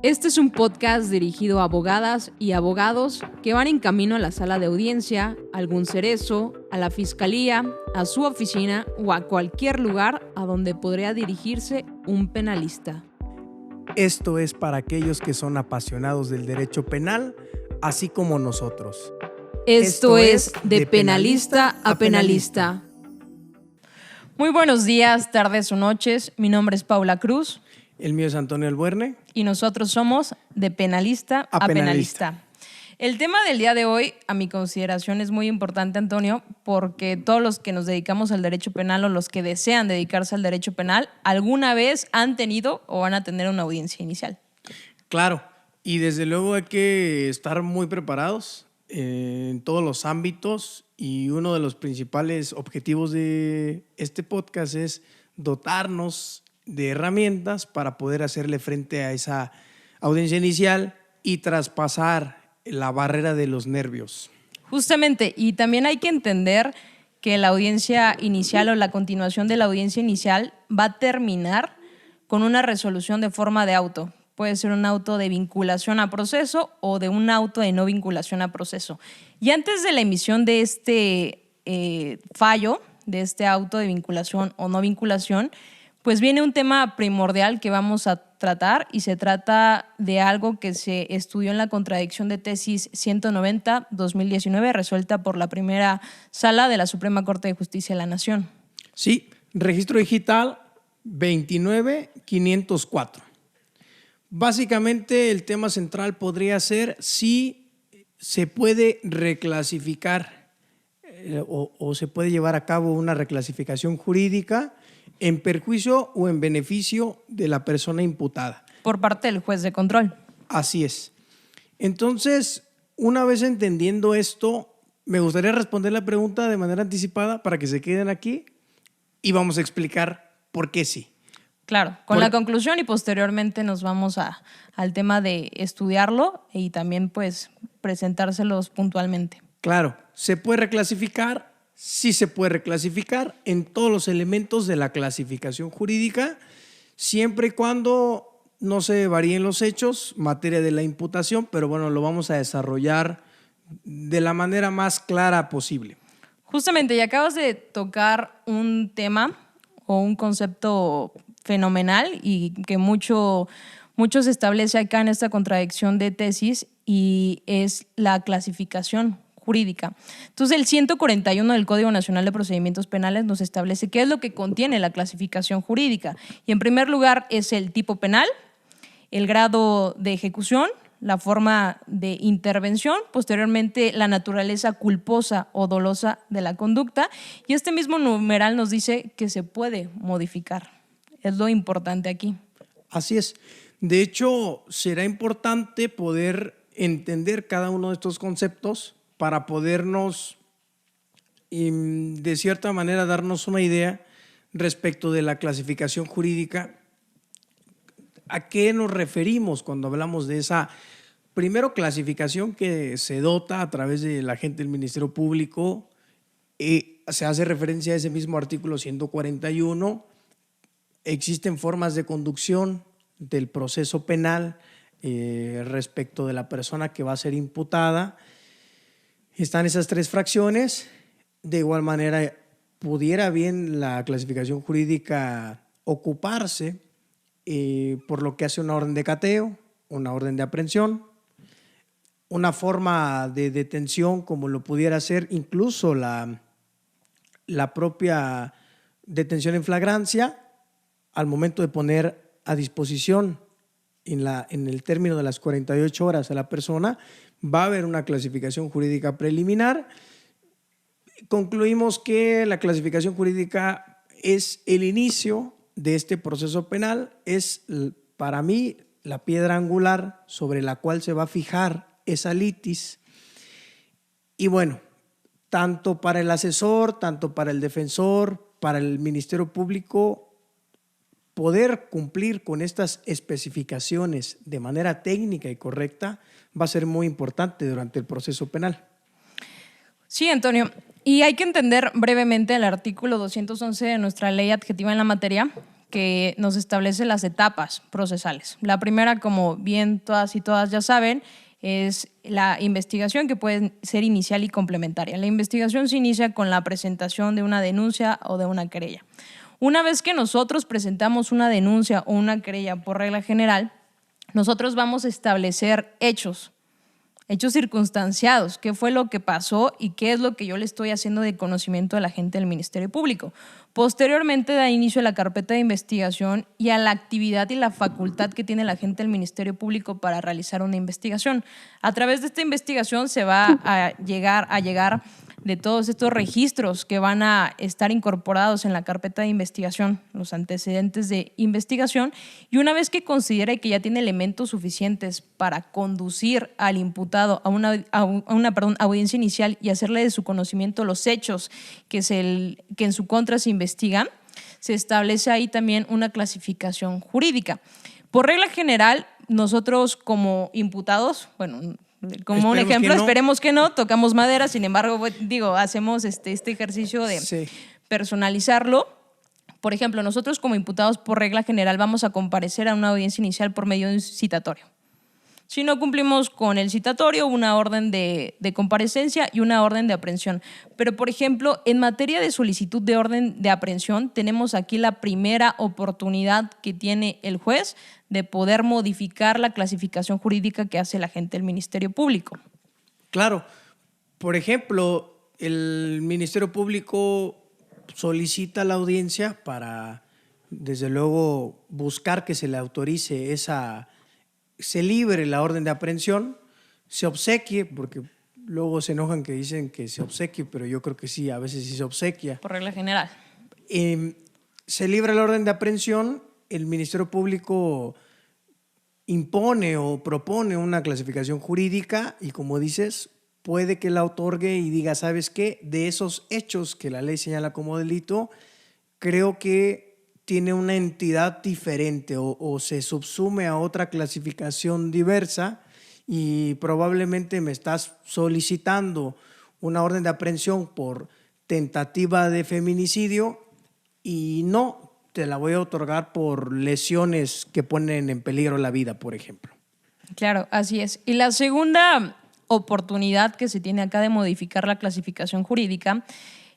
Este es un podcast dirigido a abogadas y abogados que van en camino a la sala de audiencia, a algún cerezo, a la fiscalía, a su oficina o a cualquier lugar a donde podría dirigirse un penalista. Esto es para aquellos que son apasionados del derecho penal, así como nosotros. Esto es De Penalista a Penalista. Muy buenos días, tardes o noches. Mi nombre es Paula Cruz. El mío es Antonio Albuerne. Y nosotros somos De Penalista a Penalista. El tema del día de hoy, a mi consideración, es muy importante, Antonio, porque todos los que nos dedicamos al derecho penal o los que desean dedicarse al derecho penal, alguna vez han tenido o van a tener una audiencia inicial. Claro, y desde luego hay que estar muy preparados en todos los ámbitos, y uno de los principales objetivos de este podcast es dotarnos de herramientas para poder hacerle frente a esa audiencia inicial y traspasar la barrera de los nervios. Justamente, y también hay que entender que la audiencia inicial o la continuación de la audiencia inicial va a terminar con una resolución de forma de auto. Puede ser un auto de vinculación a proceso o de un auto de no vinculación a proceso. Y antes de la emisión de este fallo, de este auto de vinculación o no vinculación, pues viene un tema primordial que vamos a tratar, y se trata de algo que se estudió en la contradicción de tesis 190-2019, resuelta por la primera sala de la Suprema Corte de Justicia de la Nación. Sí, registro digital 29504. Básicamente el tema central podría ser si se puede reclasificar o se puede llevar a cabo una reclasificación jurídica en perjuicio o en beneficio de la persona imputada. Por parte del juez de control. Así es. Entonces, una vez entendiendo esto, me gustaría responder la pregunta de manera anticipada para que se queden aquí y vamos a explicar por qué sí. Claro, con la conclusión, y posteriormente nos vamos al tema de estudiarlo y también pues presentárselos puntualmente. Claro, ¿se puede reclasificar? Sí se puede reclasificar en todos los elementos de la clasificación jurídica, siempre y cuando no se varíen los hechos, materia de la imputación, pero bueno, lo vamos a desarrollar de la manera más clara posible. Justamente, y acabas de tocar un tema o un concepto fenomenal y que mucho se establece acá en esta contradicción de tesis, y es la clasificación jurídica. Entonces, el 141 del Código Nacional de Procedimientos Penales nos establece qué es lo que contiene la clasificación jurídica. Y en primer lugar es el tipo penal, el grado de ejecución, la forma de intervención, posteriormente la naturaleza culposa o dolosa de la conducta, y este mismo numeral nos dice que se puede modificar. Es lo importante aquí. Así es. De hecho, será importante poder entender cada uno de estos conceptos para podernos, de cierta manera, darnos una idea respecto de la clasificación jurídica. ¿A qué nos referimos cuando hablamos de esa, primero, clasificación que se dota a través de la agente del Ministerio Público? Se hace referencia a ese mismo artículo 141. Existen formas de conducción del proceso penal respecto de la persona que va a ser imputada. Están esas tres fracciones. De igual manera, pudiera bien la clasificación jurídica ocuparse por lo que hace una orden de cateo, una orden de aprehensión, una forma de detención, como lo pudiera ser incluso la propia detención en flagrancia, al momento de poner a disposición en el término de las 48 horas a la persona. Va a haber una clasificación jurídica preliminar. Concluimos que la clasificación jurídica es el inicio de este proceso penal, es para mí la piedra angular sobre la cual se va a fijar esa litis. Y bueno, tanto para el asesor, tanto para el defensor, para el Ministerio Público, poder cumplir con estas especificaciones de manera técnica y correcta va a ser muy importante durante el proceso penal. Sí, Antonio. Y hay que entender brevemente el artículo 211 de nuestra ley adjetiva en la materia, que nos establece las etapas procesales. La primera, como bien todas y todas ya saben, es la investigación, que puede ser inicial y complementaria. La investigación se inicia con la presentación de una denuncia o de una querella. Una vez que nosotros presentamos una denuncia o una querella por regla general, nosotros vamos a establecer hechos circunstanciados, qué fue lo que pasó y qué es lo que yo le estoy haciendo de conocimiento a la gente del Ministerio Público. Posteriormente da inicio a la carpeta de investigación y a la actividad y la facultad que tiene la gente del Ministerio Público para realizar una investigación. A través de esta investigación se va a llegar de todos estos registros que van a estar incorporados en la carpeta de investigación, los antecedentes de investigación, y una vez que considere que ya tiene elementos suficientes para conducir al imputado a una audiencia inicial y hacerle de su conocimiento los hechos que en su contra se investigan, se establece ahí también una clasificación jurídica. Por regla general, nosotros como imputados, bueno, como un ejemplo, esperemos que no, tocamos madera, sin embargo, hacemos este ejercicio de personalizarlo. Por ejemplo, nosotros como imputados, por regla general, vamos a comparecer a una audiencia inicial por medio de un citatorio. Si no cumplimos con el citatorio, una orden de comparecencia y una orden de aprehensión. Pero, por ejemplo, en materia de solicitud de orden de aprehensión, tenemos aquí la primera oportunidad que tiene el juez de poder modificar la clasificación jurídica que hace la gente del Ministerio Público. Claro. Por ejemplo, el Ministerio Público solicita la audiencia para, desde luego, buscar que se le autorice se libre la orden de aprehensión, se obsequie, porque luego se enojan que dicen que se obsequie, pero yo creo que sí, a veces sí se obsequia. Por regla general. Se libra la orden de aprehensión, el Ministerio Público impone o propone una clasificación jurídica y, como dices, puede que la otorgue y diga, ¿sabes qué? De esos hechos que la ley señala como delito, creo que tiene una entidad diferente o se subsume a otra clasificación diversa y probablemente me estás solicitando una orden de aprehensión por tentativa de feminicidio y no te la voy a otorgar por lesiones que ponen en peligro la vida, por ejemplo. Claro, así es. Y la segunda oportunidad que se tiene acá de modificar la clasificación jurídica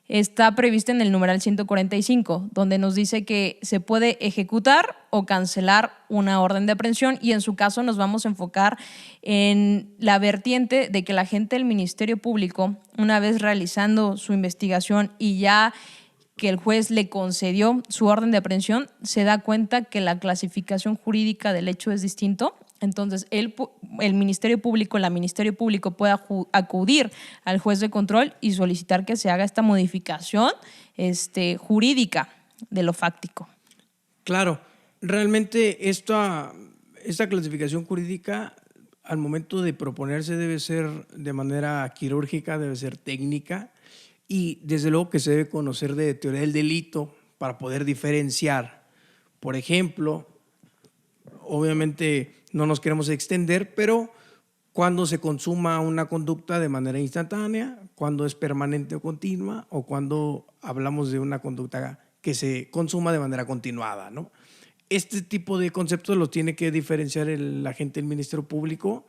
está prevista en el numeral 145, donde nos dice que se puede ejecutar o cancelar una orden de aprehensión y en su caso nos vamos a enfocar en la vertiente de que la gente del Ministerio Público, una vez realizando su investigación y ya que el juez le concedió su orden de aprehensión, se da cuenta que la clasificación jurídica del hecho es distinto. Entonces, el Ministerio Público, puede acudir al juez de control y solicitar que se haga esta modificación jurídica de lo fáctico. Claro, realmente esta clasificación jurídica al momento de proponerse debe ser de manera quirúrgica, debe ser técnica y desde luego que se debe conocer de teoría del delito para poder diferenciar. Por ejemplo, obviamente no nos queremos extender, pero cuando se consuma una conducta de manera instantánea, cuando es permanente o continua, o cuando hablamos de una conducta que se consuma de manera continuada, ¿no? Este tipo de conceptos los tiene que diferenciar el agente del Ministerio Público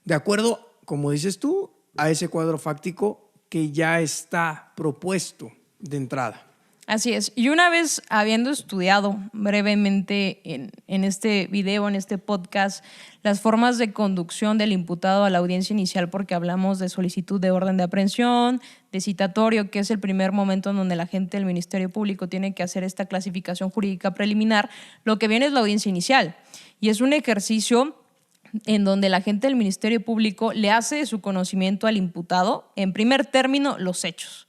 de acuerdo, como dices tú, a ese cuadro fáctico que ya está propuesto de entrada. Así es. Y una vez habiendo estudiado brevemente en este video, en este podcast, las formas de conducción del imputado a la audiencia inicial, porque hablamos de solicitud de orden de aprehensión, de citatorio, que es el primer momento en donde la gente del Ministerio Público tiene que hacer esta clasificación jurídica preliminar, lo que viene es la audiencia inicial. Y es un ejercicio en donde la gente del Ministerio Público le hace de su conocimiento al imputado, en primer término, los hechos.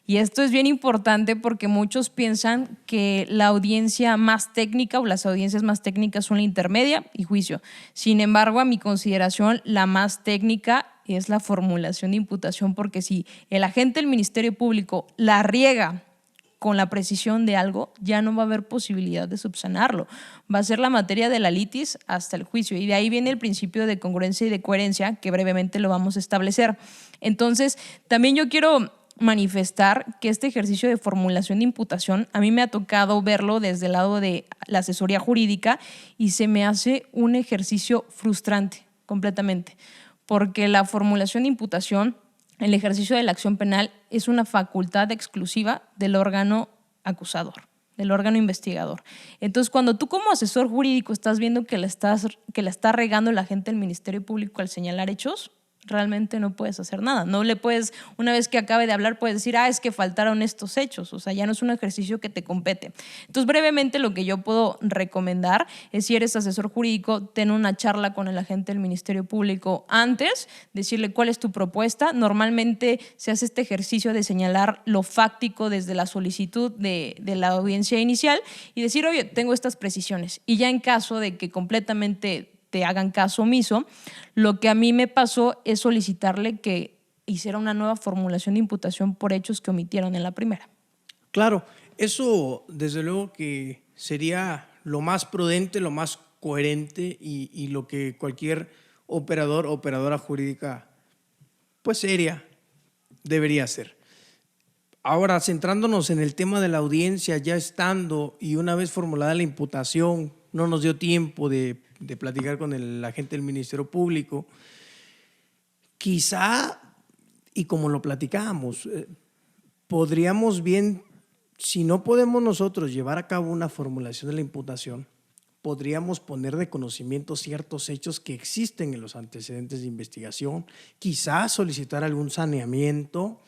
Y esto es bien importante porque muchos piensan que la audiencia más técnica o las audiencias más técnicas son la intermedia y juicio. Sin embargo, a mi consideración, la más técnica es la formulación de imputación, porque si el agente del Ministerio Público la riega con la precisión de algo, ya no va a haber posibilidad de subsanarlo. Va a ser la materia de la litis hasta el juicio. Y de ahí viene el principio de congruencia y de coherencia, que brevemente lo vamos a establecer. Entonces, también yo quiero manifestar que este ejercicio de formulación de imputación, a mí me ha tocado verlo desde el lado de la asesoría jurídica y se me hace un ejercicio frustrante completamente, porque la formulación de imputación, el ejercicio de la acción penal, es una facultad exclusiva del órgano acusador, del órgano investigador. Entonces, cuando tú como asesor jurídico estás viendo que la está regando la gente del Ministerio Público al señalar hechos, realmente no puedes hacer nada. No le puedes, una vez que acabe de hablar, puedes decir, es que faltaron estos hechos. O sea, ya no es un ejercicio que te compete. Entonces, brevemente, lo que yo puedo recomendar es, si eres asesor jurídico, ten una charla con el agente del Ministerio Público antes, decirle cuál es tu propuesta. Normalmente se hace este ejercicio de señalar lo fáctico desde la solicitud de la audiencia inicial y decir, oye, tengo estas precisiones. Y ya en caso de que completamente te hagan caso omiso, lo que a mí me pasó es solicitarle que hiciera una nueva formulación de imputación por hechos que omitieron en la primera. Claro, eso desde luego que sería lo más prudente, lo más coherente y lo que cualquier operador o operadora jurídica pues seria debería hacer. Ahora, centrándonos en el tema de la audiencia, ya estando y una vez formulada la imputación, no nos dio tiempo de platicar con el agente del Ministerio Público. Quizá, y como lo platicábamos, podríamos bien, si no podemos nosotros llevar a cabo una formulación de la imputación, podríamos poner de conocimiento ciertos hechos que existen en los antecedentes de investigación, quizá solicitar algún saneamiento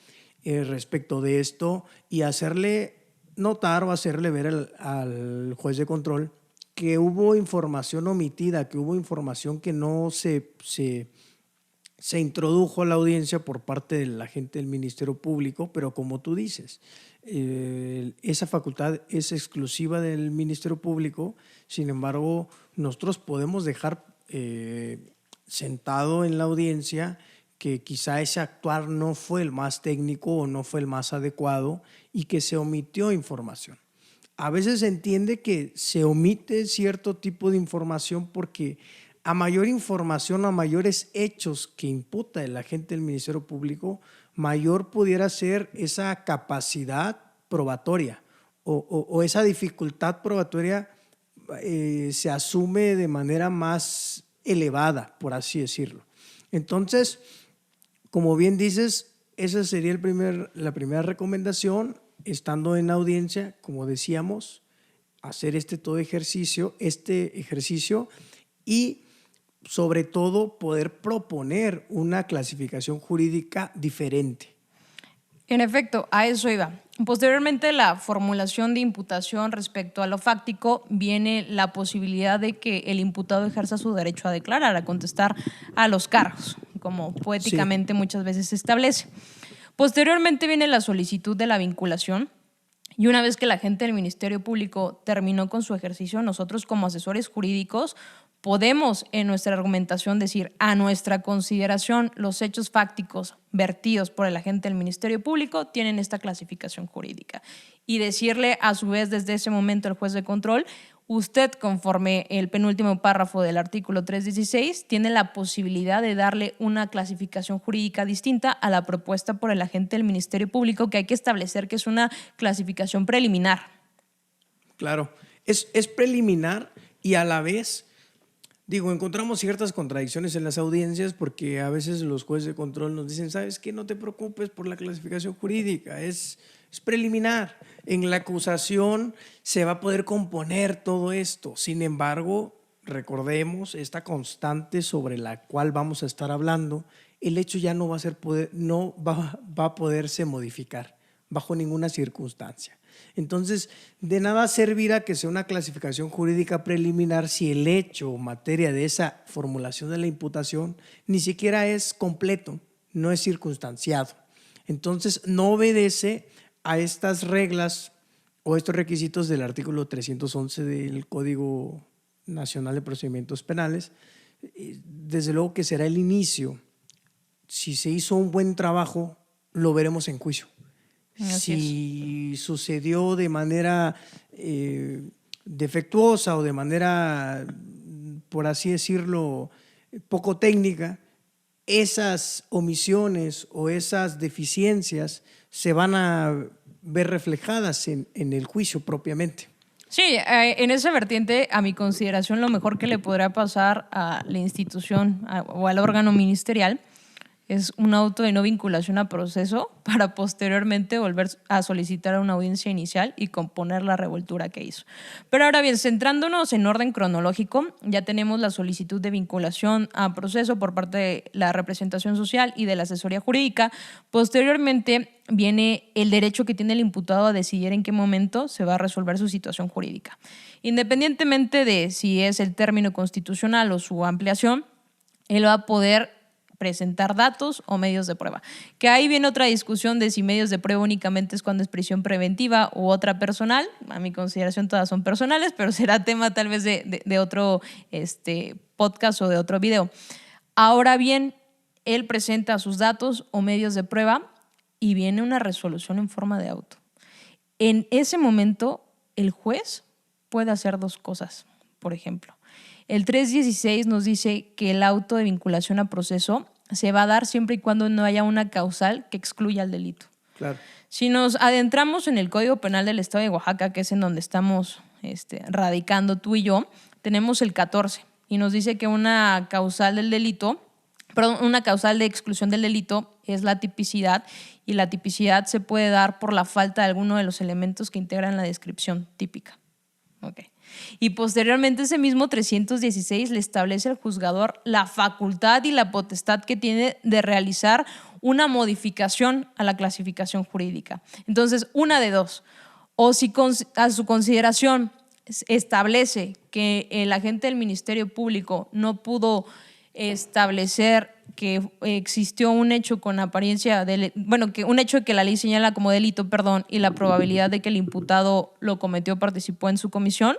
respecto de esto y hacerle notar o hacerle ver al juez de control que hubo información omitida, que hubo información que no se introdujo a la audiencia por parte del agente del Ministerio Público, pero como tú dices, esa facultad es exclusiva del Ministerio Público. Sin embargo, nosotros podemos dejar sentado en la audiencia que quizá ese actuar no fue el más técnico o no fue el más adecuado y que se omitió información. A veces se entiende que se omite cierto tipo de información porque a mayor información o a mayores hechos que imputa el agente del Ministerio Público, mayor pudiera ser esa capacidad probatoria o esa dificultad probatoria se asume de manera más elevada, por así decirlo. Entonces, como bien dices, esa sería la primera recomendación. Estando en audiencia, como decíamos, hacer este ejercicio y sobre todo poder proponer una clasificación jurídica diferente. En efecto, a eso iba. Posteriormente, la formulación de imputación respecto a lo fáctico, viene la posibilidad de que el imputado ejerza su derecho a declarar, a contestar a los cargos, como poéticamente muchas veces se establece. Posteriormente viene la solicitud de la vinculación. Y una vez que la gente del Ministerio Público terminó con su ejercicio, nosotros como asesores jurídicos podemos en nuestra argumentación decir, a nuestra consideración, los hechos fácticos vertidos por el agente del Ministerio Público tienen esta clasificación jurídica. Y decirle a su vez desde ese momento al juez de control, usted, conforme el penúltimo párrafo del artículo 316, tiene la posibilidad de darle una clasificación jurídica distinta a la propuesta por el agente del Ministerio Público, que hay que establecer que es una clasificación preliminar. Claro, es preliminar y a la vez, encontramos ciertas contradicciones en las audiencias porque a veces los jueces de control nos dicen, ¿sabes qué? No te preocupes por la clasificación jurídica, es preliminar. En la acusación se va a poder componer todo esto. Sin embargo, recordemos esta constante sobre la cual vamos a estar hablando, el hecho ya no va a poderse modificar bajo ninguna circunstancia. Entonces, de nada servirá que sea una clasificación jurídica preliminar si el hecho o materia de esa formulación de la imputación ni siquiera es completo, no es circunstanciado. Entonces, no obedece a estas reglas o estos requisitos del artículo 311 del Código Nacional de Procedimientos Penales. Desde luego que será el inicio. Si se hizo un buen trabajo, lo veremos en juicio. Si sucedió de manera defectuosa o de manera, por así decirlo, poco técnica, esas omisiones o esas deficiencias se van a ver reflejadas en el juicio propiamente. Sí, en esa vertiente, a mi consideración, lo mejor que le podría pasar a la institución o al órgano ministerial es un auto de no vinculación a proceso para posteriormente volver a solicitar una audiencia inicial y componer la revoltura que hizo. Pero ahora bien, centrándonos en orden cronológico, ya tenemos la solicitud de vinculación a proceso por parte de la representación social y de la asesoría jurídica. Posteriormente viene el derecho que tiene el imputado a decidir en qué momento se va a resolver su situación jurídica. Independientemente de si es el término constitucional o su ampliación, él va a poder presentar datos o medios de prueba. Que ahí viene otra discusión de si medios de prueba únicamente es cuando es prisión preventiva u otra personal. A mi consideración todas son personales, pero será tema tal vez de otro podcast o de otro video. Ahora bien, él presenta sus datos o medios de prueba y viene una resolución en forma de auto. En ese momento, el juez puede hacer dos cosas, por ejemplo. El 316 nos dice que el auto de vinculación a proceso se va a dar siempre y cuando no haya una causal que excluya el delito. Claro. Si nos adentramos en el Código Penal del Estado de Oaxaca, que es en donde estamos radicando tú y yo, tenemos el 14 y nos dice que una causal de exclusión del delito es la tipicidad, y la tipicidad se puede dar por la falta de alguno de los elementos que integran la descripción típica. Okay. Y posteriormente ese mismo 316 le establece al juzgador la facultad y la potestad que tiene de realizar una modificación a la clasificación jurídica. Entonces, una de dos. O si a su consideración establece que el agente del Ministerio Público no pudo establecer que existió un hecho con apariencia un hecho que la ley señala como delito, y la probabilidad de que el imputado lo cometió o participó en su comisión,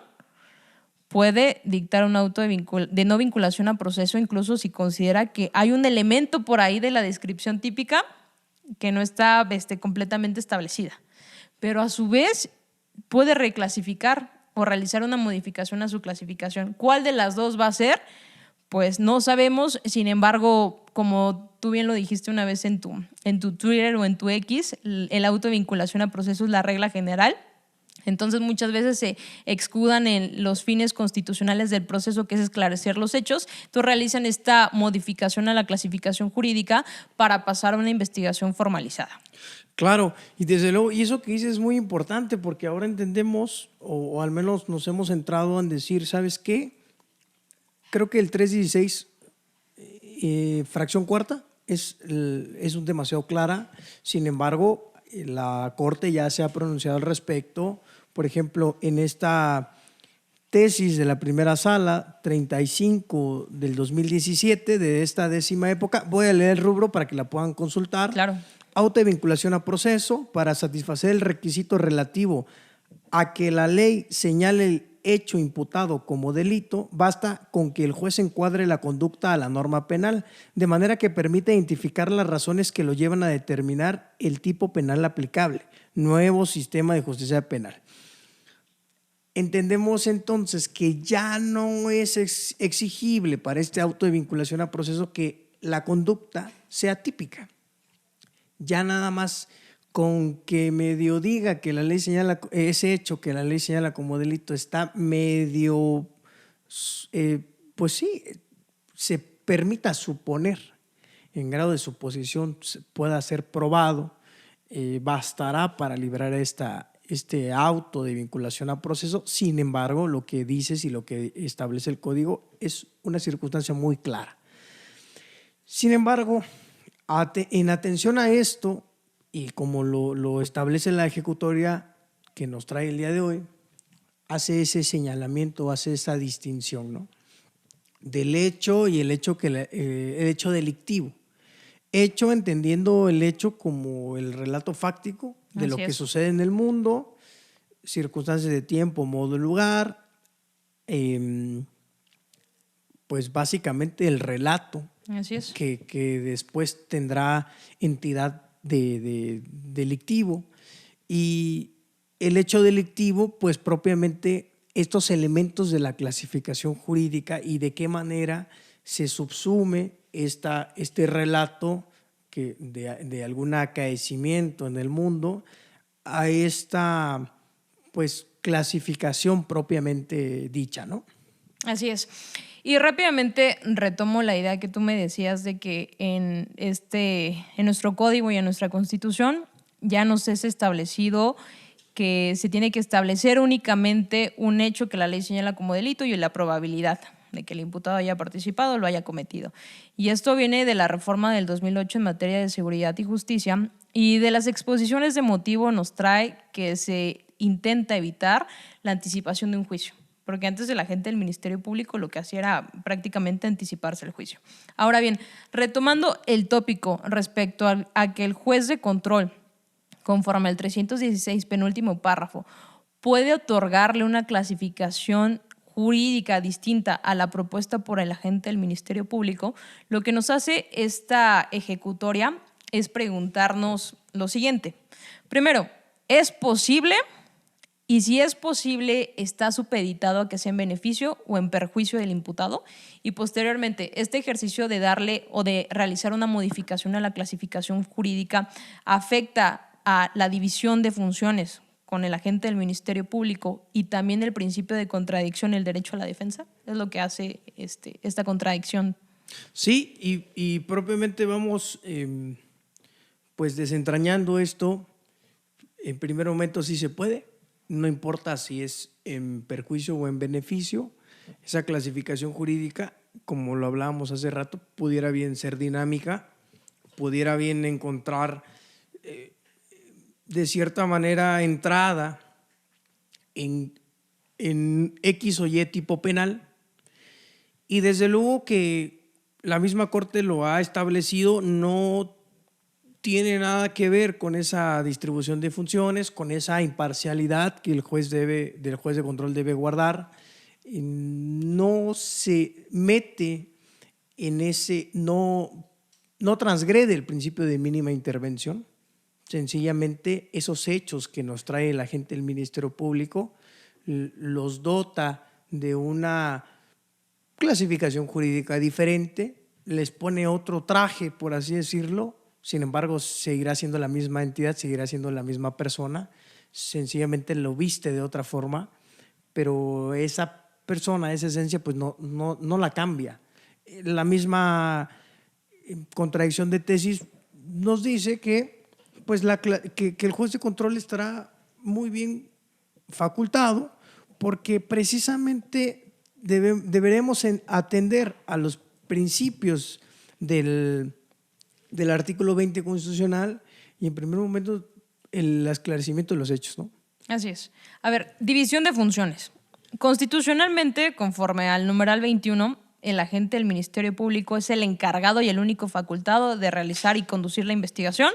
puede dictar un auto de no vinculación a proceso, incluso si considera que hay un elemento por ahí de la descripción típica que no está completamente establecida. Pero a su vez puede reclasificar o realizar una modificación a su clasificación. ¿Cuál de las dos va a ser? Pues no sabemos. Sin embargo, como tú bien lo dijiste una vez en tu Twitter o en tu X, el auto de vinculación a proceso es la regla general. Entonces muchas veces se escudan en los fines constitucionales del proceso, que es esclarecer los hechos. Entonces realizan esta modificación a la clasificación jurídica para pasar a una investigación formalizada. Claro, y desde luego, y eso que dices es muy importante, porque ahora entendemos, o al menos nos hemos centrado en decir, ¿sabes qué? Creo que el 316, fracción cuarta, es demasiado clara. Sin embargo, la Corte ya se ha pronunciado al respecto. Por ejemplo, en esta tesis de la primera sala, 35 del 2017, de esta 10ª época, voy a leer el rubro para que la puedan consultar. Claro. Auto de vinculación a proceso: para satisfacer el requisito relativo a que la ley señale el hecho imputado como delito, basta con que el juez encuadre la conducta a la norma penal, de manera que permita identificar las razones que lo llevan a determinar el tipo penal aplicable. Nuevo sistema de justicia penal. Entendemos entonces que ya no es exigible para este auto de vinculación a proceso que la conducta sea típica. Ya nada más con que medio diga que la ley señala ese hecho que la ley señala como delito está medio, pues sí, se permita suponer en grado de suposición pueda ser probado, bastará para librar este auto de vinculación a proceso. Sin embargo, lo que dices y lo que establece el código es una circunstancia muy clara. Sin embargo, en atención a esto, y como lo establece la ejecutoria que nos trae el día de hoy, hace ese señalamiento, hace esa distinción, ¿no?, del hecho y el hecho delictivo. Hecho entendiendo el hecho como el relato fáctico de Así lo que es. sucede en el mundo, circunstancias de tiempo, modo, lugar, pues básicamente el relato. Así es. Que después tendrá entidad de delictivo, y el hecho delictivo, pues propiamente estos elementos de la clasificación jurídica y de qué manera se subsume este relato de algún acaecimiento en el mundo a esta pues clasificación propiamente dicha, ¿no? Así es. Y rápidamente retomo la idea que tú me decías de que en nuestro código y en nuestra Constitución ya nos es establecido que se tiene que establecer únicamente un hecho que la ley señala como delito y la probabilidad de que el imputado haya participado o lo haya cometido. Y esto viene de la reforma del 2008 en materia de seguridad y justicia, y de las exposiciones de motivo nos trae que se intenta evitar la anticipación de un juicio, porque antes el agente del Ministerio Público lo que hacía era prácticamente anticiparse el juicio. Ahora bien, retomando el tópico respecto a que el juez de control, conforme al 316 penúltimo párrafo, puede otorgarle una clasificación jurídica distinta a la propuesta por el agente del Ministerio Público, lo que nos hace esta ejecutoria es preguntarnos lo siguiente. Primero, ¿es posible? Y si es posible, ¿está supeditado a que sea en beneficio o en perjuicio del imputado? Y posteriormente, este ejercicio de darle o de realizar una modificación a la clasificación jurídica afecta a la división de funciones con el agente del Ministerio Público y también el principio de contradicción, el derecho a la defensa. Es lo que hace esta contradicción. Sí, y propiamente vamos pues desentrañando esto. En primer momento sí se puede, no importa si es en perjuicio o en beneficio. Esa clasificación jurídica, como lo hablábamos hace rato, pudiera bien ser dinámica, pudiera bien encontrar de cierta manera entrada en X o Y tipo penal, y desde luego que la misma Corte lo ha establecido, no tiene nada que ver con esa distribución de funciones, con esa imparcialidad que el juez de control debe guardar. No se mete en ese, no transgrede el principio de mínima intervención. Sencillamente esos hechos que nos trae el agente del Ministerio Público los dota de una clasificación jurídica diferente, les pone otro traje, por así decirlo. Sin embargo, seguirá siendo la misma entidad, seguirá siendo la misma persona, sencillamente lo viste de otra forma, pero esa persona, esa esencia, pues no la cambia. La misma contradicción de tesis nos dice que pues que el juez de control estará muy bien facultado, porque precisamente deberemos atender a los principios del artículo 20 constitucional y en primer momento el esclarecimiento de los hechos, ¿no? Así es. A ver, división de funciones. Constitucionalmente, conforme al numeral 21, el agente del Ministerio Público es el encargado y el único facultado de realizar y conducir la investigación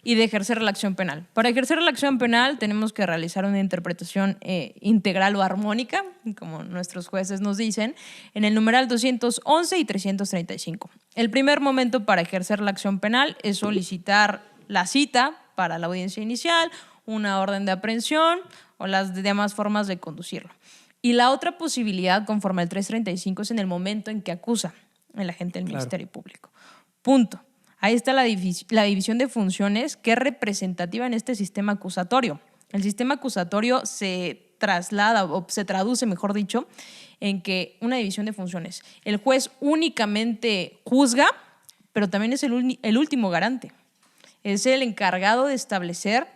y de ejercer la acción penal. Para ejercer la acción penal tenemos que realizar una interpretación integral o armónica, como nuestros jueces nos dicen, en el numeral 211 y 335. El primer momento para ejercer la acción penal es solicitar la cita para la audiencia inicial, una orden de aprehensión o las demás formas de conducirlo. Y la otra posibilidad, conforme al 335, es en el momento en que acusa el agente del Ministerio Público. Punto. Ahí está la división de funciones, que es representativa en este sistema acusatorio. El sistema acusatorio se traslada, o se traduce, mejor dicho, en que una división de funciones. El juez únicamente juzga, pero también es el último garante. Es el encargado de establecer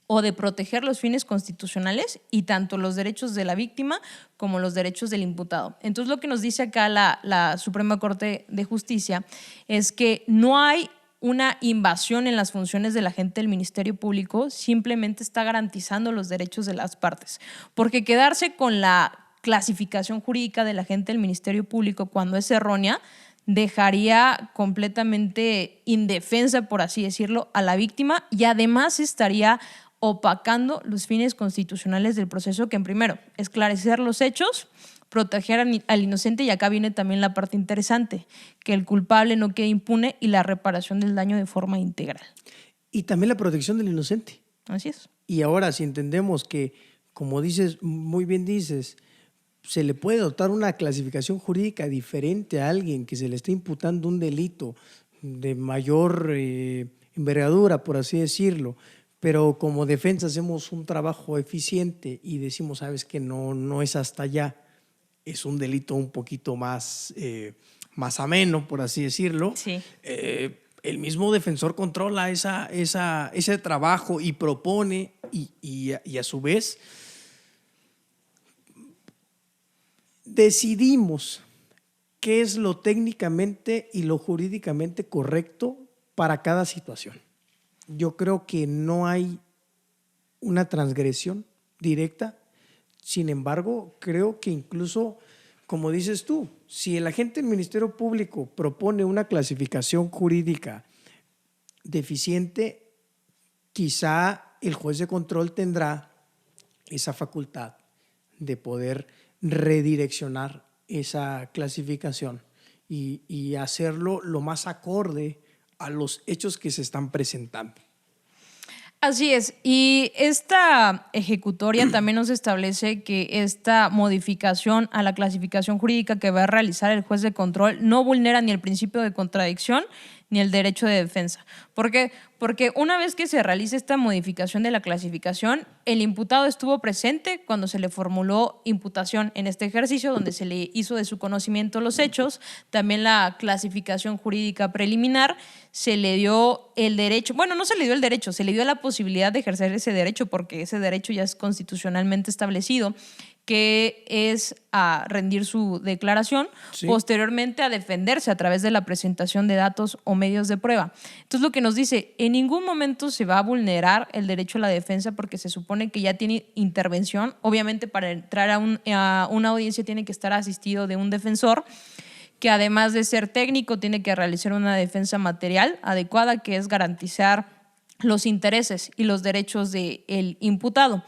o de proteger los fines constitucionales y tanto los derechos de la víctima como los derechos del imputado. Entonces, lo que nos dice acá la Suprema Corte de Justicia es que no hay una invasión en las funciones del agente del Ministerio Público, simplemente está garantizando los derechos de las partes. Porque quedarse con la clasificación jurídica del agente del Ministerio Público cuando es errónea dejaría completamente indefensa, por así decirlo, a la víctima, y además estaría opacando los fines constitucionales del proceso, que en primero, esclarecer los hechos, proteger al inocente, y acá viene también la parte interesante, que el culpable no quede impune, y la reparación del daño de forma integral. Y también la protección del inocente. Así es. Y ahora, si entendemos que, como dices, muy bien dices, se le puede dotar una clasificación jurídica diferente a alguien que se le está imputando un delito de mayor envergadura, por así decirlo, pero como defensa hacemos un trabajo eficiente y decimos, sabes que no es hasta allá, es un delito un poquito más, más ameno, por así decirlo. Sí. El mismo defensor controla ese trabajo y propone y a su vez decidimos qué es lo técnicamente y lo jurídicamente correcto para cada situación. Yo creo que no hay una transgresión directa. Sin embargo, creo que incluso, como dices tú, si el agente del Ministerio Público propone una clasificación jurídica deficiente, quizá el juez de control tendrá esa facultad de poder redireccionar esa clasificación y hacerlo lo más acorde a los hechos que se están presentando. Así es, y esta ejecutoria también nos establece que esta modificación a la clasificación jurídica que va a realizar el juez de control no vulnera ni el principio de contradicción ni el derecho de defensa. ¿Por qué? Porque una vez que se realice esta modificación de la clasificación, el imputado estuvo presente cuando se le formuló imputación en este ejercicio, donde se le hizo de su conocimiento los hechos. También la clasificación jurídica preliminar se le dio el derecho, bueno, no se le dio el derecho, se le dio la posibilidad de ejercer ese derecho, porque ese derecho ya es constitucionalmente establecido, que es a rendir su declaración, sí, posteriormente a defenderse a través de la presentación de datos o medios de prueba. Entonces, lo que nos dice, en ningún momento se va a vulnerar el derecho a la defensa porque se supone que ya tiene intervención. Obviamente, para entrar a una audiencia tiene que estar asistido de un defensor que, además de ser técnico, tiene que realizar una defensa material adecuada, que es garantizar los intereses y los derechos del imputado.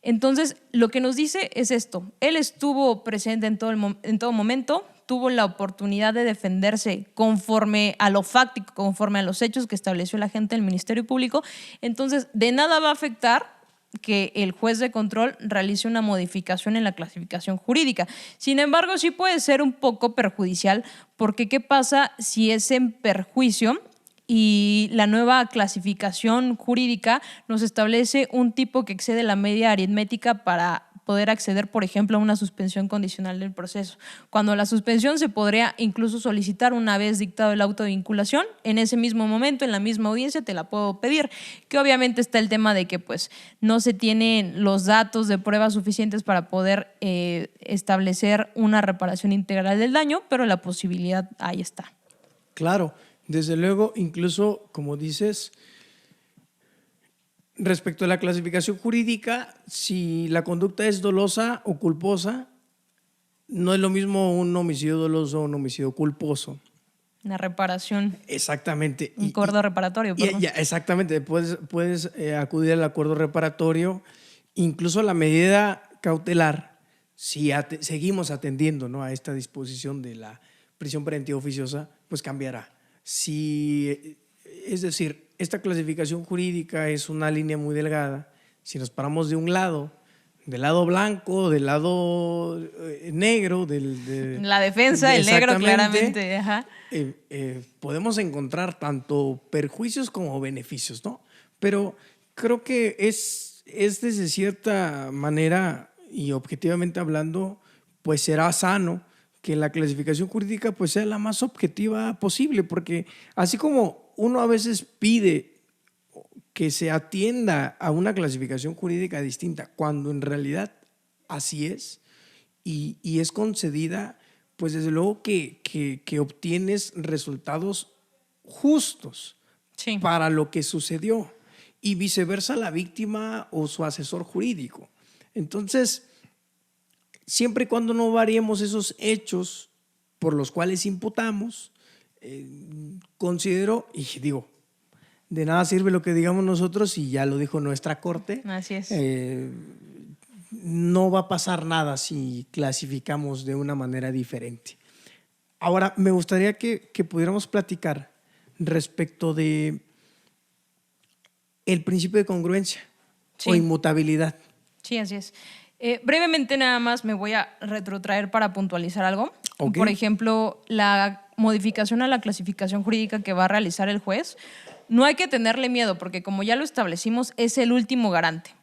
Entonces, lo que nos dice es esto. Él estuvo presente en todo momento, tuvo la oportunidad de defenderse conforme a lo fáctico, conforme a los hechos que estableció el agente del Ministerio Público. Entonces, de nada va a afectar que el juez de control realice una modificación en la clasificación jurídica. Sin embargo, sí puede ser un poco perjudicial, porque ¿qué pasa si es en perjuicio? Y la nueva clasificación jurídica nos establece un tipo que excede la media aritmética para poder acceder, por ejemplo, a una suspensión condicional del proceso. Cuando la suspensión se podría incluso solicitar una vez dictado el auto de vinculación, en ese mismo momento, en la misma audiencia, te la puedo pedir. Que obviamente está el tema de que pues, no se tienen los datos de pruebas suficientes para poder establecer una reparación integral del daño, pero la posibilidad ahí está. Claro. Desde luego, incluso, como dices, respecto a la clasificación jurídica, si la conducta es dolosa o culposa, no es lo mismo un homicidio doloso o un homicidio culposo. Una reparación. Exactamente. Un acuerdo reparatorio. Exactamente. Puedes acudir al acuerdo reparatorio, incluso la medida cautelar, si seguimos atendiendo, ¿no?, a esta disposición de la prisión preventiva oficiosa, pues cambiará. Es decir, esta clasificación jurídica es una línea muy delgada. Si nos paramos de un lado, del lado blanco, del lado negro, la defensa, el negro claramente. Ajá. Podemos encontrar tanto perjuicios como beneficios, ¿no? Pero creo que es desde cierta manera y objetivamente hablando, pues será sano que la clasificación jurídica pues sea la más objetiva posible, porque así como uno a veces pide que se atienda a una clasificación jurídica distinta, cuando en realidad así es y es concedida, pues desde luego que obtienes resultados justos, sí, para lo que sucedió, y viceversa la víctima o su asesor jurídico. Entonces, siempre y cuando no variemos esos hechos por los cuales imputamos, considero, y digo, de nada sirve lo que digamos nosotros, y ya lo dijo nuestra corte. Así es. No va a pasar nada si clasificamos de una manera diferente. Ahora, me gustaría que pudiéramos platicar respecto de el principio de congruencia, sí, o inmutabilidad. Sí, así es. Brevemente nada más me voy a retrotraer para puntualizar algo. Ok. Por ejemplo, la modificación a la clasificación jurídica que va a realizar el juez, no hay que tenerle miedo porque como ya lo establecimos, es el último garante.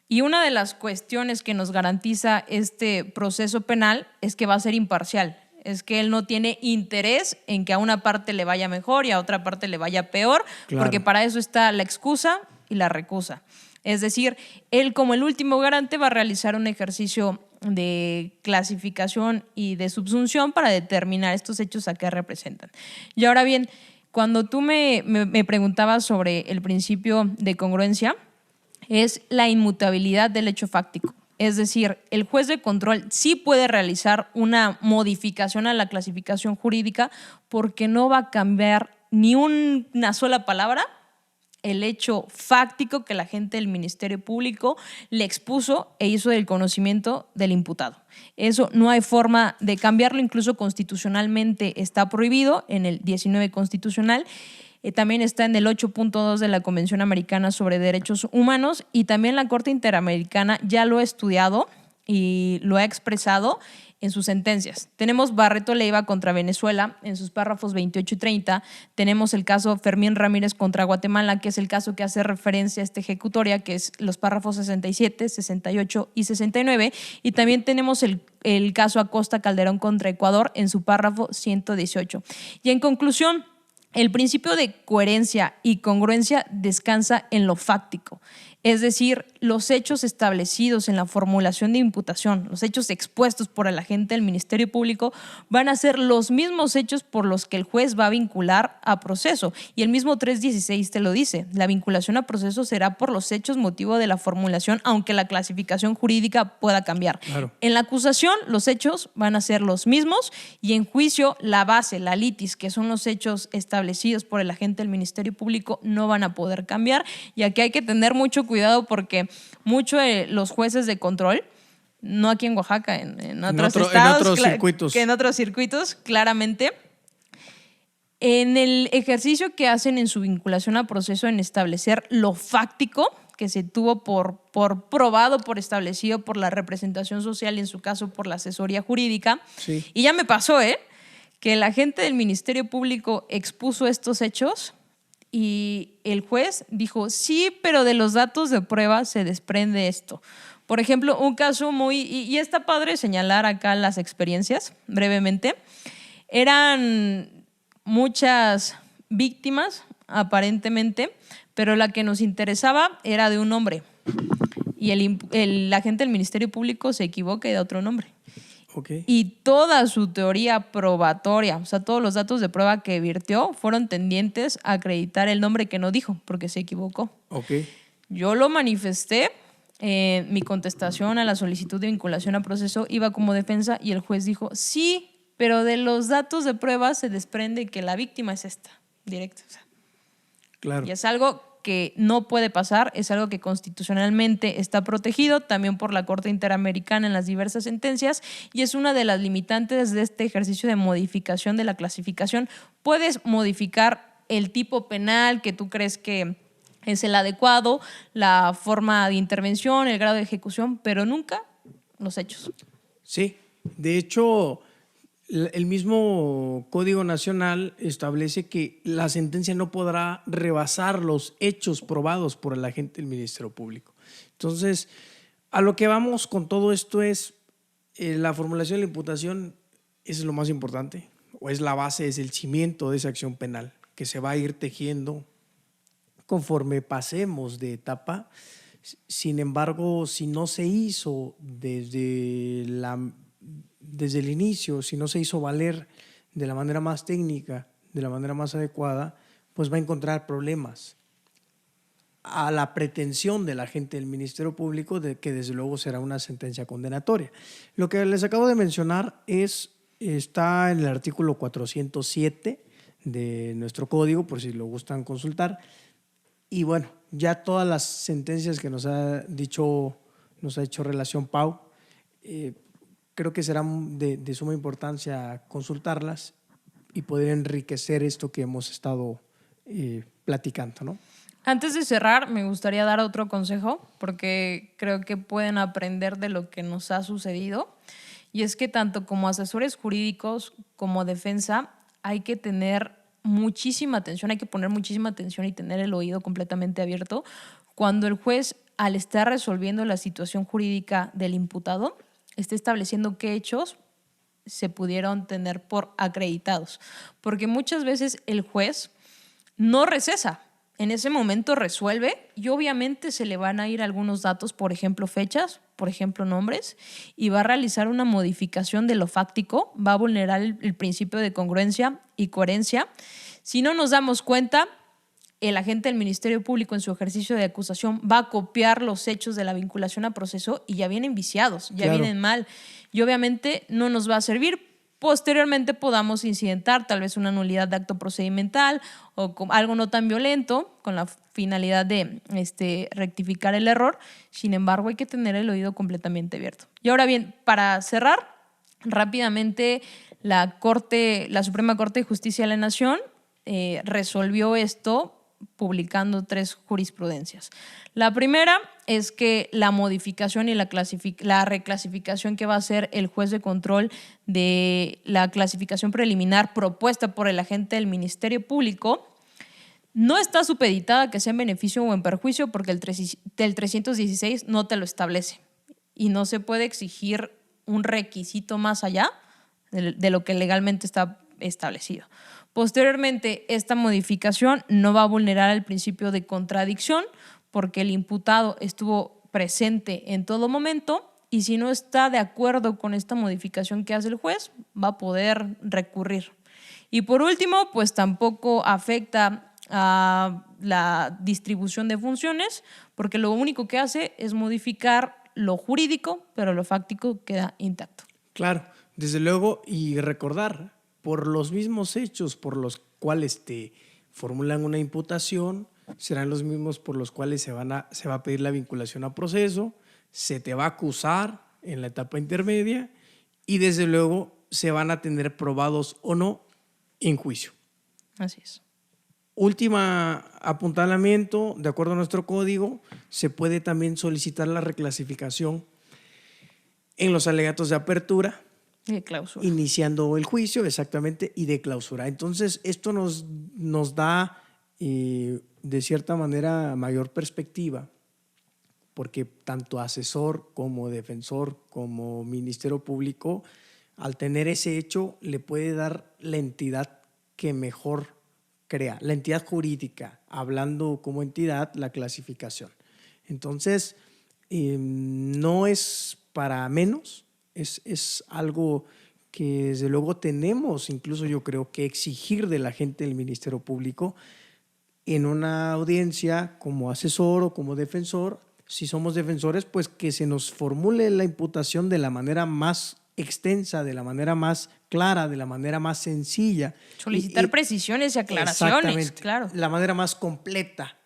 Y una de las cuestiones que nos garantiza este proceso penal es que va a ser imparcial. Es que él no tiene interés en que a una parte le vaya mejor y a otra parte le vaya peor, Claro. porque para eso está la excusa y la recusa. Es decir, él como el último garante va a realizar un ejercicio de clasificación y de subsunción para determinar estos hechos a qué representan. Y ahora bien, cuando tú me preguntabas sobre el principio de congruencia, es la inmutabilidad del hecho fáctico. Es decir, el juez de control sí puede realizar una modificación a la clasificación jurídica porque no va a cambiar ni una sola palabra el hecho fáctico que la gente del Ministerio Público le expuso e hizo del conocimiento del imputado. Eso no hay forma de cambiarlo, incluso constitucionalmente está prohibido en el 19 constitucional. También está en el 8.2 de la Convención Americana sobre Derechos Humanos y también la Corte Interamericana ya lo ha estudiado y lo ha expresado en sus sentencias. Tenemos Barreto Leiva contra Venezuela en sus párrafos 28 y 30. Tenemos el caso Fermín Ramírez contra Guatemala, que es el caso que hace referencia a esta ejecutoria, que es los párrafos 67, 68 y 69. Y también tenemos el caso Acosta Calderón contra Ecuador en su párrafo 118. Y en conclusión, el principio de coherencia y congruencia descansa en lo fáctico, es decir, los hechos establecidos en la formulación de imputación, los hechos expuestos por el agente del Ministerio Público van a ser los mismos hechos por los que el juez va a vincular a proceso. Y el mismo 316 te lo dice, la vinculación a proceso será por los hechos motivo de la formulación, aunque la clasificación jurídica pueda cambiar. Claro. En la acusación, los hechos van a ser los mismos y en juicio, la base, la litis, que son los hechos establecidos por el agente del Ministerio Público, no van a poder cambiar. Y aquí hay que tener mucho cuidado porque muchos de los jueces de control, no aquí en Oaxaca, en otros estados, en otros circuitos. que en otros circuitos, claramente, en el ejercicio que hacen en su vinculación a proceso en establecer lo fáctico que se tuvo por probado, por establecido por la representación social y en su caso por la asesoría jurídica. Sí. Y ya me pasó, que el agente del Ministerio Público expuso estos hechos y el juez dijo, sí, pero de los datos de prueba se desprende esto. Por ejemplo, un caso y está padre señalar acá las experiencias, brevemente. Eran muchas víctimas, aparentemente, pero la que nos interesaba era de un hombre. Y el agente del Ministerio Público se equivoca y da otro nombre. Okay. Y toda su teoría probatoria, o sea, todos los datos de prueba que virtió fueron tendientes a acreditar el nombre que no dijo, porque se equivocó. Okay. Yo lo manifesté, mi contestación a la solicitud de vinculación a proceso iba como defensa y el juez dijo, sí, pero de los datos de prueba se desprende que la víctima es esta, directo. O sea, Claro. y es algo que no puede pasar, es algo que constitucionalmente está protegido también por la Corte Interamericana en las diversas sentencias y es una de las limitantes de este ejercicio de modificación de la clasificación. Puedes modificar el tipo penal que tú crees que es el adecuado, la forma de intervención, el grado de ejecución, pero nunca los hechos. Sí, de hecho, el mismo Código Nacional establece que la sentencia no podrá rebasar los hechos probados por el agente del Ministerio Público. Entonces, a lo que vamos con todo esto es la formulación de la imputación es lo más importante, o es la base, es el cimiento de esa acción penal que se va a ir tejiendo conforme pasemos de etapa. Sin embargo, si no se hizo desde el inicio, si no se hizo valer de la manera más técnica, de la manera más adecuada, pues va a encontrar problemas a la pretensión de la gente del Ministerio Público de que desde luego será una sentencia condenatoria. Lo que les acabo de mencionar está en el artículo 407 de nuestro código, por si lo gustan consultar. Y bueno, ya todas las sentencias que nos ha hecho relación Pau, creo que será de suma importancia consultarlas y poder enriquecer esto que hemos estado platicando, ¿no? Antes de cerrar, me gustaría dar otro consejo, porque creo que pueden aprender de lo que nos ha sucedido. Y es que tanto como asesores jurídicos como defensa hay que tener muchísima atención, hay que poner muchísima atención y tener el oído completamente abierto cuando el juez, al estar resolviendo la situación jurídica del imputado, esté estableciendo qué hechos se pudieron tener por acreditados. Porque muchas veces el juez no recesa. En ese momento resuelve y obviamente se le van a ir algunos datos, por ejemplo fechas, por ejemplo nombres, y va a realizar una modificación de lo fáctico, va a vulnerar el principio de congruencia y coherencia. Si no nos damos cuenta, el agente del Ministerio Público en su ejercicio de acusación va a copiar los hechos de la vinculación a proceso y ya vienen viciados, ya Claro. vienen mal. Y obviamente no nos va a servir. Posteriormente podamos incidentar tal vez una nulidad de acto procedimental o algo no tan violento con la finalidad de rectificar el error. Sin embargo, hay que tener el oído completamente abierto. Y ahora bien, para cerrar, rápidamente la Suprema Corte de Justicia de la Nación resolvió esto publicando 3 jurisprudencias. La primera es que la modificación y la reclasificación que va a hacer el juez de control de la clasificación preliminar propuesta por el agente del Ministerio Público no está supeditada a que sea en beneficio o en perjuicio, porque el 316 no te lo establece y no se puede exigir un requisito más allá de lo que legalmente está establecido. Posteriormente, esta modificación no va a vulnerar el principio de contradicción porque el imputado estuvo presente en todo momento y si no está de acuerdo con esta modificación que hace el juez, va a poder recurrir. Y por último, pues tampoco afecta a la distribución de funciones porque lo único que hace es modificar lo jurídico, pero lo fáctico queda intacto. Claro, desde luego, y recordar, por los mismos hechos por los cuales te formulan una imputación, serán los mismos por los cuales se va a pedir la vinculación a proceso, se te va a acusar en la etapa intermedia y desde luego se van a tener probados o no en juicio. Así es. Última apuntalamiento, de acuerdo a nuestro código, se puede también solicitar la reclasificación en los alegatos de apertura, de clausura. Iniciando el juicio, exactamente, y de clausura. Entonces, esto nos da, de cierta manera, mayor perspectiva, porque tanto asesor como defensor, como Ministerio Público, al tener ese hecho, le puede dar la entidad que mejor crea, la entidad jurídica, hablando como entidad, la clasificación. Entonces, no es para menos, es algo que desde luego tenemos, incluso yo creo que exigir de la gente del Ministerio Público en una audiencia como asesor o como defensor. Si somos defensores, pues que se nos formule la imputación de la manera más extensa, de la manera más clara, de la manera más sencilla. Solicitar precisiones y aclaraciones, claro. La manera más completa.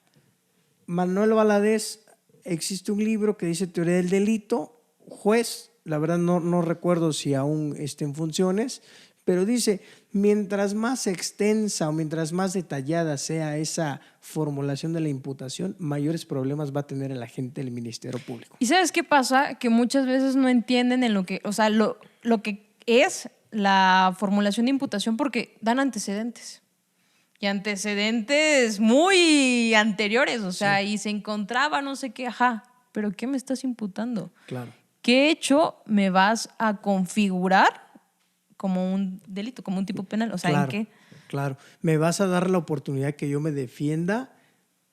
Manuel Valadez, existe un libro que dice Teoría del Delito, juez, la verdad no recuerdo si aún está en funciones, pero dice, mientras más extensa o mientras más detallada sea esa formulación de la imputación, mayores problemas va a tener el agente del Ministerio Público. ¿Y sabes qué pasa? Que muchas veces no entienden en lo que que es la formulación de imputación porque dan antecedentes. Y antecedentes muy anteriores, o sea, sí. Y se encontraba no sé qué, pero ¿qué me estás imputando? Claro. ¿Qué hecho me vas a configurar como un delito, como un tipo penal? O sea, claro, ¿en qué? Claro. ¿Me vas a dar la oportunidad que yo me defienda?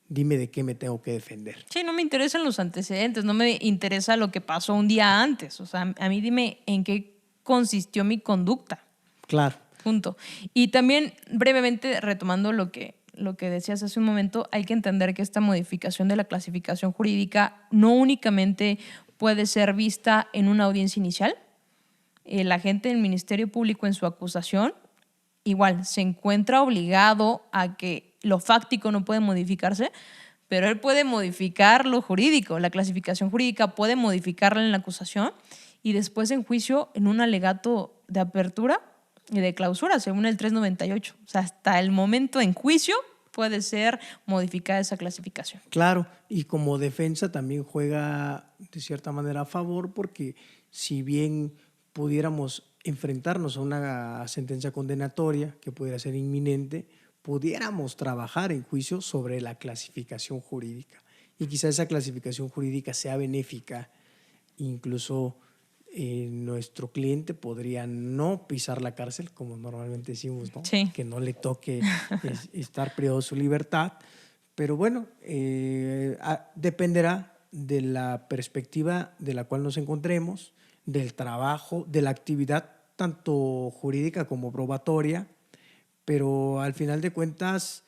Dime de qué me tengo que defender. Sí, no me interesan los antecedentes, no me interesa lo que pasó un día antes. O sea, a mí dime en qué consistió mi conducta. Claro. Punto. Y también, brevemente, retomando lo que decías hace un momento, hay que entender que esta modificación de la clasificación jurídica no únicamente puede ser vista en una audiencia inicial. El agente del Ministerio Público en su acusación igual se encuentra obligado a que lo fáctico no puede modificarse, pero él puede modificar lo jurídico. La clasificación jurídica puede modificarla en la acusación y después en juicio en un alegato de apertura y de clausura, según el 398. O sea, hasta el momento en juicio puede ser modificada esa clasificación. Claro, y como defensa también juega de cierta manera a favor, porque si bien pudiéramos enfrentarnos a una sentencia condenatoria que pudiera ser inminente, pudiéramos trabajar en juicio sobre la clasificación jurídica. Y quizá esa clasificación jurídica sea benéfica, incluso nuestro cliente podría no pisar la cárcel, como normalmente decimos, ¿no? Sí. Que no le toque estar privado de su libertad. Pero bueno, dependerá de la perspectiva de la cual nos encontremos, del trabajo, de la actividad tanto jurídica como probatoria, pero al final de cuentas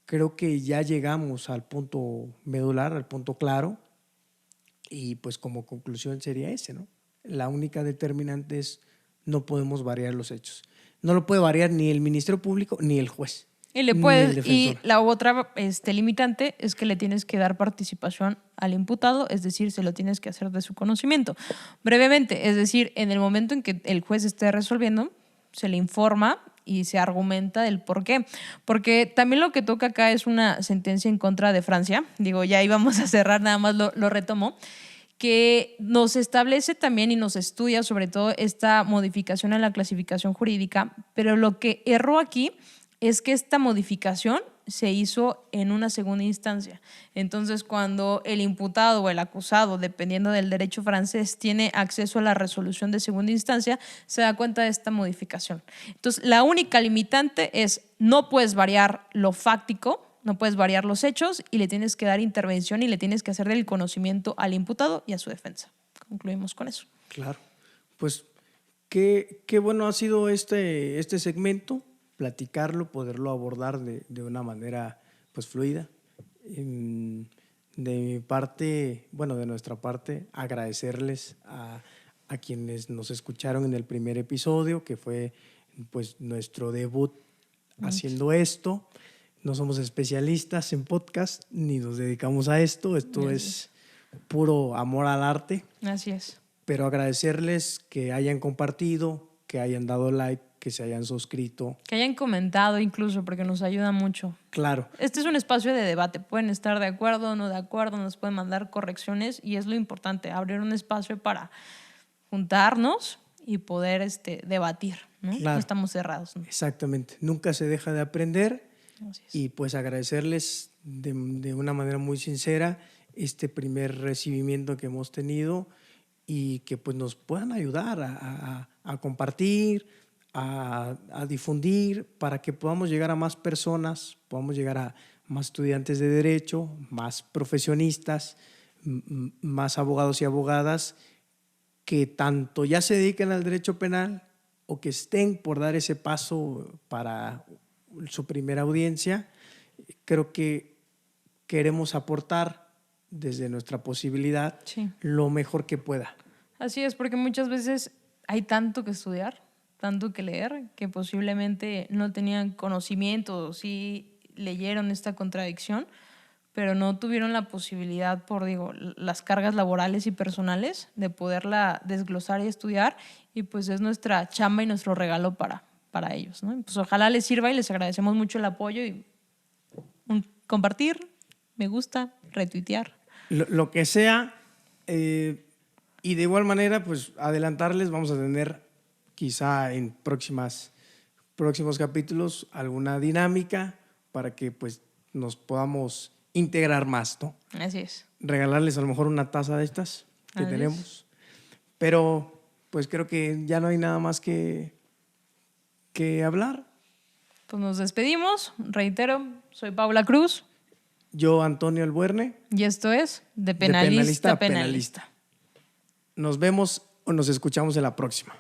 creo que ya llegamos al punto medular, al punto claro, y pues como conclusión sería ese, ¿no? La única determinante es no podemos variar los hechos. No lo puede variar ni el Ministerio Público ni el juez. Y la otra limitante es que le tienes que dar participación al imputado, es decir, se lo tienes que hacer de su conocimiento. Brevemente, es decir, en el momento en que el juez esté resolviendo, se le informa y se argumenta del por qué. Porque también lo que toca acá es una sentencia en contra de Francia. Digo, ya íbamos a cerrar, nada más lo retomo, que nos establece también y nos estudia sobre todo esta modificación en la clasificación jurídica, pero lo que erró aquí es que esta modificación se hizo en una segunda instancia. Entonces, cuando el imputado o el acusado, dependiendo del derecho francés, tiene acceso a la resolución de segunda instancia, se da cuenta de esta modificación. Entonces, la única limitante es no puedes variar lo fáctico, no puedes variar los hechos y le tienes que dar intervención y le tienes que hacer del conocimiento al imputado y a su defensa. Concluimos con eso. Claro. Pues qué bueno ha sido este segmento, platicarlo, poderlo abordar de una manera pues fluida. De mi parte, bueno, de nuestra parte, agradecerles a quienes nos escucharon en el primer episodio, que fue pues nuestro debut haciendo esto. No somos especialistas en podcast, ni nos dedicamos a esto. Esto es puro amor al arte. Así es. Pero agradecerles que hayan compartido, que hayan dado like, que se hayan suscrito. Que hayan comentado incluso, porque nos ayuda mucho. Claro. Este es un espacio de debate. Pueden estar de acuerdo o no de acuerdo, nos pueden mandar correcciones y es lo importante, abrir un espacio para juntarnos y poder debatir, ¿no? Claro. No estamos cerrados, ¿no? Exactamente. Nunca se deja de aprender. Así es. Y pues agradecerles de una manera muy sincera este primer recibimiento que hemos tenido y que pues nos puedan ayudar a compartir, a difundir para que podamos llegar a más personas, podamos llegar a más estudiantes de derecho, más profesionistas, más abogados y abogadas que tanto ya se dediquen al derecho penal o que estén por dar ese paso para su primera audiencia. Creo que queremos aportar desde nuestra posibilidad lo mejor que pueda. Así es, porque muchas veces hay tanto que estudiar, tanto que leer, que posiblemente no tenían conocimiento o sí leyeron esta contradicción, pero no tuvieron la posibilidad por, las cargas laborales y personales de poderla desglosar y estudiar, y pues es nuestra chamba y nuestro regalo para ellos, ¿no? Pues ojalá les sirva y les agradecemos mucho el apoyo y compartir, me gusta, retuitear. Lo que sea, y de igual manera, pues adelantarles, vamos a tener quizá en próximos capítulos alguna dinámica para que pues nos podamos integrar más, ¿no? Así es. Regalarles a lo mejor una taza de estas que tenemos. Pero pues creo que ya no hay nada más que hablar. Pues nos despedimos. Reitero, soy Paula Cruz. Yo, Antonio Albuerne. Y esto es De Penalista a Penalista. Nos vemos o nos escuchamos en la próxima.